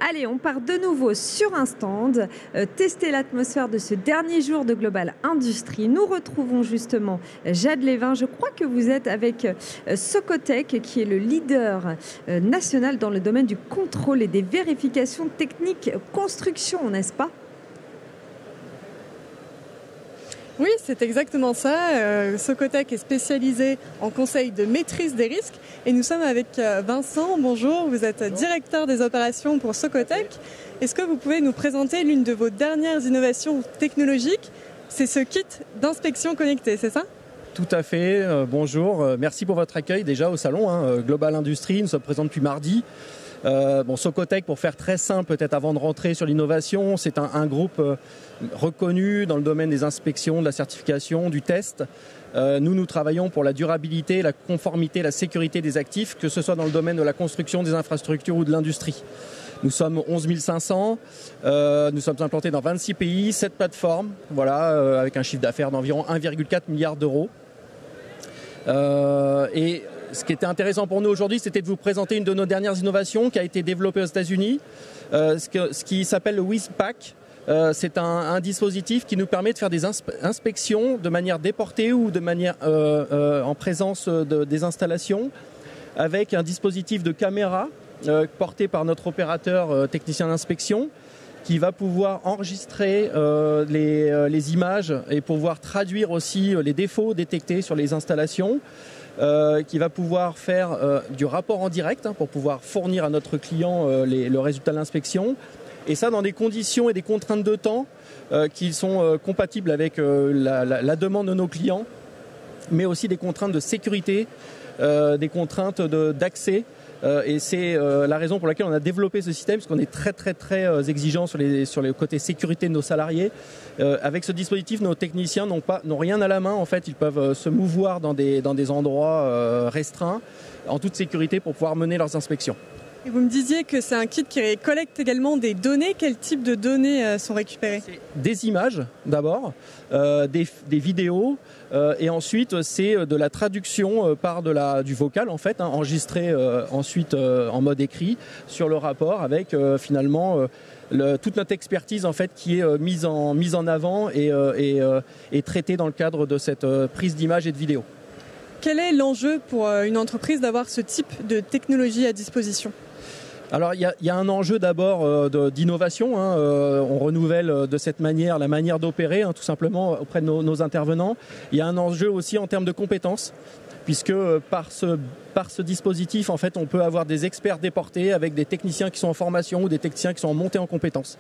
Allez, on part de nouveau sur un stand, tester l'atmosphère de ce dernier jour de Global Industrie. Nous retrouvons justement Jade Lévin. Je crois que vous êtes avec Socotec, qui est le leader national dans le domaine du contrôle et des vérifications techniques construction, n'est-ce pas ? Oui, c'est exactement ça. Socotec est spécialisé en conseil de maîtrise des risques et nous sommes avec Vincent. Bonjour, vous êtes directeur des opérations pour Socotec. Est-ce que vous pouvez nous présenter l'une de vos dernières innovations technologiques ? C'est ce kit d'inspection connecté, c'est ça ? Tout à fait, bonjour. Merci pour votre accueil déjà au salon Global Industrie. Nous sommes présents depuis mardi. Socotec, pour faire très simple, peut-être avant de rentrer sur l'innovation, c'est un groupe reconnu dans le domaine des inspections, de la certification, du test. Nous travaillons pour la durabilité, la conformité, la sécurité des actifs, que ce soit dans le domaine de la construction, des infrastructures ou de l'industrie. Nous sommes 11 500, nous sommes implantés dans 26 pays, 7 plateformes, avec un chiffre d'affaires d'environ 1,4 milliard d'euros. Et ce qui était intéressant pour nous aujourd'hui, c'était de vous présenter une de nos dernières innovations qui a été développée aux États-Unis, ce qui s'appelle le WizPack. C'est un dispositif qui nous permet de faire des inspections de manière déportée ou de manière en présence des installations, avec un dispositif de caméra porté par notre opérateur technicien d'inspection, qui va pouvoir enregistrer les images et pouvoir traduire aussi les défauts détectés sur les installations, qui va pouvoir faire du rapport en direct pour pouvoir fournir à notre client le résultat de l'inspection. Et ça dans des conditions et des contraintes de temps qui sont compatibles avec la demande de nos clients, mais aussi des contraintes de sécurité, des contraintes d'accès. Et c'est la raison pour laquelle on a développé ce système, parce qu'on est très exigeant sur le côté sécurité de nos salariés. Avec ce dispositif, nos techniciens n'ont rien à la main. En fait, ils peuvent se mouvoir dans des endroits restreints, en toute sécurité, pour pouvoir mener leurs inspections. Et vous me disiez que c'est un kit qui collecte également des données. Quel type de données sont récupérées ? Des images d'abord, des vidéos, et ensuite c'est de la traduction par du vocal en fait, enregistré ensuite en mode écrit sur le rapport, avec finalement toute notre expertise en fait qui est mise en avant et traitée dans le cadre de cette prise d'image et de vidéo. Quel est l'enjeu pour une entreprise d'avoir ce type de technologie à disposition ? Alors il y a un enjeu d'abord d'innovation. On renouvelle de cette manière la manière d'opérer, tout simplement auprès de nos intervenants. Il y a un enjeu aussi en termes de compétences, puisque par ce dispositif, en fait, on peut avoir des experts déportés avec des techniciens qui sont en formation ou des techniciens qui sont en montée en compétences.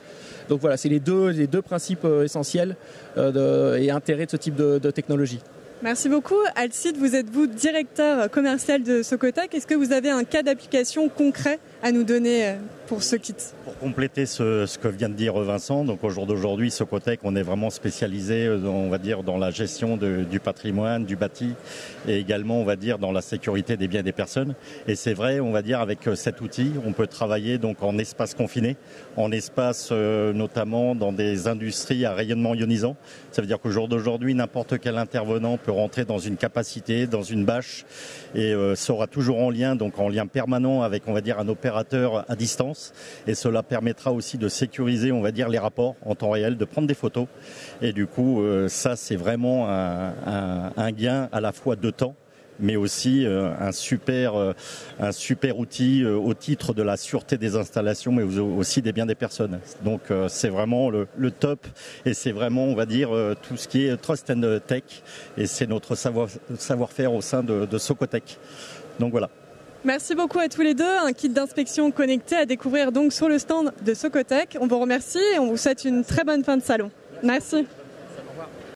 Donc voilà, c'est les deux principes essentiels et intérêts de ce type de technologie. Merci beaucoup. Alcide, vous êtes directeur commercial de Socotec. Est-ce que vous avez un cas d'application concret à nous donner pour ce kit ? Pour compléter ce que vient de dire Vincent, donc au jour d'aujourd'hui, Socotec, on est vraiment spécialisé, on va dire, dans la gestion du patrimoine, du bâti, et également, on va dire, dans la sécurité des biens et des personnes. Et c'est vrai, on va dire, avec cet outil, on peut travailler donc en espace confiné, en espace notamment dans des industries à rayonnement ionisant. Ça veut dire qu'au jour d'aujourd'hui, n'importe quel intervenant peut rentrer dans une capacité, dans une bâche, et sera toujours en lien permanent avec, on va dire, un opérateur à distance. Et cela permettra aussi de sécuriser, on va dire, les rapports en temps réel, de prendre des photos. Et du coup, ça, c'est vraiment un gain à la fois de temps, mais aussi un super outil au titre de la sûreté des installations, mais aussi des biens des personnes. Donc c'est vraiment le top, et c'est vraiment, on va dire, tout ce qui est Trust and Tech, et c'est notre savoir-faire au sein de Socotec. Donc voilà. Merci beaucoup à tous les deux. Un kit d'inspection connecté à découvrir donc sur le stand de Socotec. On vous remercie et on vous souhaite une très bonne fin de salon. Merci.